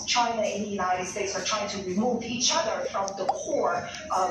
China and the United States are trying to remove each other from the core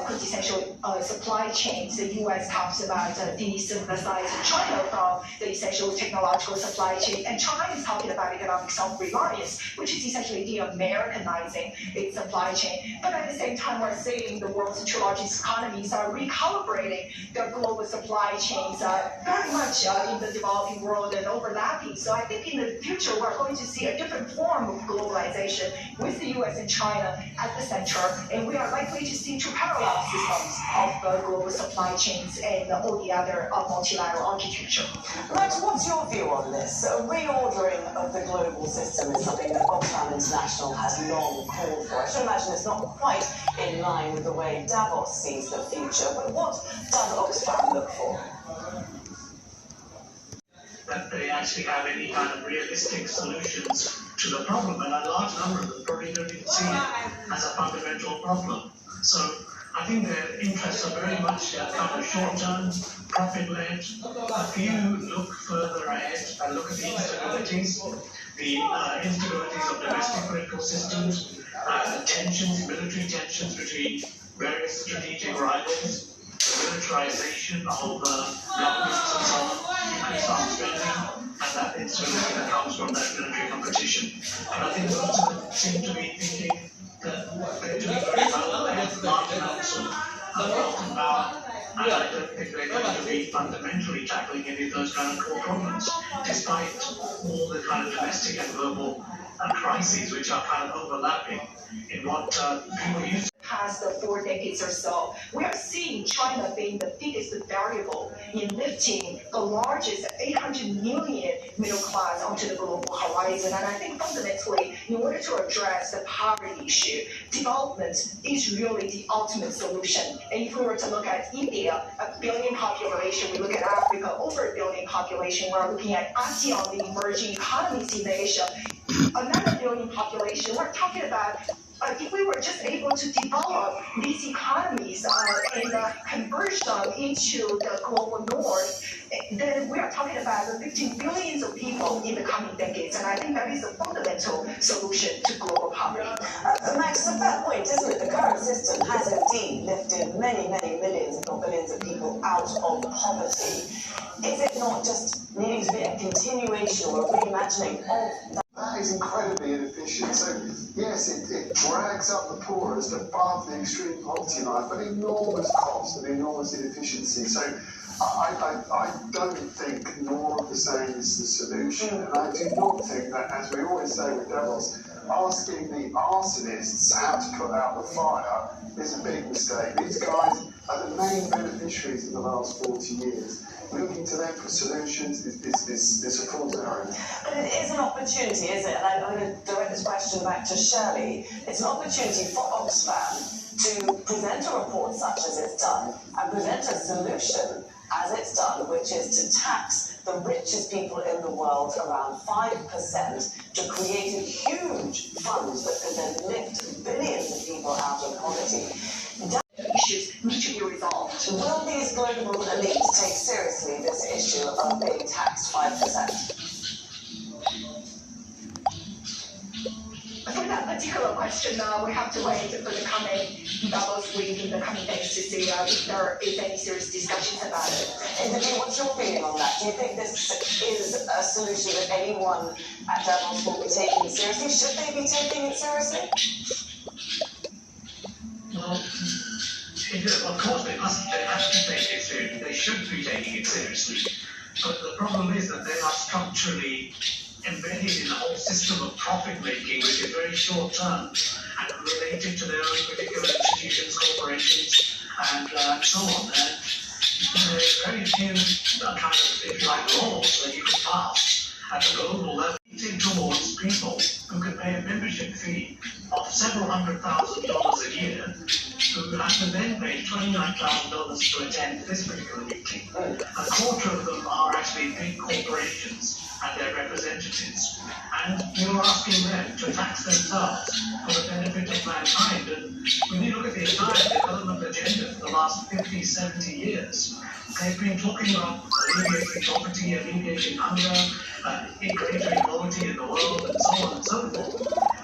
quintessential supply chains. The U.S. talks about desynthesizing China from the essential technological supply chain, and China is talking about economic self-reliance, which is essentially de-Americanizing its supply chain. But at the same time, we're seeing the world's two largest economies are recalibrating their global supply chains very much in the developing world and overlapping. So I think in the future, we're going to see a different form of globalization with the U.S. and China at the center, and we are likely to see two parallel systems of global supply chains and all the other multilateral architecture. Max, what's your view on this? A reordering of the global system is something that Oxfam International has long called for. I should imagine it's not quite in line with the way Davos sees the future, but what does Oxfam look for? That they actually have any kind of realistic solutions to the problem, and a large number of them probably don't even see it as a fundamental problem. So I think their interests are very much kind of short-term, profit-led. If you look further ahead and look at the instabilities of domestic political systems, the tensions, military tensions between various strategic rivals, the militarization of governments and so on, increased arms spending, and that instability that comes from that military competition. And I think most of them seem to be thinking that they're doing very well, they have large amounts of wealth and power, and I don't think they're going to be fundamentally tackling any of those kind of core problems, despite all the kind of domestic and global crises which are kind of overlapping in what people used to. Past 4 decades or so, we are seeing China being the biggest variable in lifting the largest 800 million middle class onto the global horizon. And I think fundamentally, in order to address the poverty issue, development is really the ultimate solution. And if we were to look at India, 1 billion population, we look at Africa, over 1 billion population, we're looking at ASEAN, the emerging economies in Asia, another 1 billion population. We're talking about if we were just able to develop these economies and converge them into the global north, then we are talking about lifting billions of people in the coming decades. And I think that is a fundamental solution to global poverty. Max, a fair point, isn't it? The current system has indeed lifted many, many millions, if not billions of people out of poverty. Is it not just needing to be a continuation or a reimagining of that? That is incredibly inefficient. So, yes, it drags up the poorest above the extreme poverty line, but enormous cost and enormous inefficiency. So, I don't think more of the same is the solution. And I do not think that, as we always say with Davos, asking the arsonists how to put out the fire is a big mistake. These guys are the main beneficiaries of the last 40 years. Looking to them for solutions is a fool's errand. But it is an opportunity, is it? And I'm going to direct this question back to Shirley. It's an opportunity for Oxfam to present a report such as it's done and present a solution as it's done, which is to tax the richest people in the world around 5% to create a huge fund that could then lift billions of people out of poverty. Issues need to be resolved. Will these global elites take seriously this issue of being taxed 5%? For that particular question, we have to wait for the coming Davos week in the coming days to see if there is any serious discussions about it. Indeed, what's your feeling on that? Do you think this is a solution that anyone at Davos will be taking seriously? Should they be taking it seriously? Well, of course they have to take it seriously. They should be taking it seriously. But the problem is that they are structurally embedded in a whole system of profit-making, which is very short-term and related to their own particular institutions, corporations, and so on. And there's very few kind of, if you like, laws that you can pass at the global level towards people who can pay a membership fee of several $100,000 a year, who have to then pay $29,000 to attend this particular meeting. A quarter of them are actually big corporations and their representatives. And you're asking them to tax themselves for the benefit of mankind. And when you look at the entire development agenda for the last 50, 70 years, they've been talking about alleviating poverty, alleviating hunger, greater equality in the world, and so on and so forth.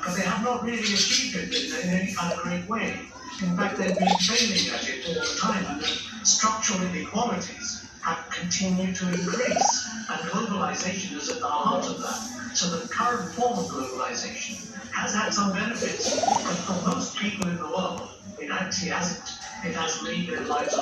but they have not really achieved it in any kind of great way. In fact, they've been failing at it all the time, and the structural inequalities have continued to increase, and globalization is at the heart of that. So the current form of globalization has had some benefits, but for most people in the world, it actually hasn't. It has made their lives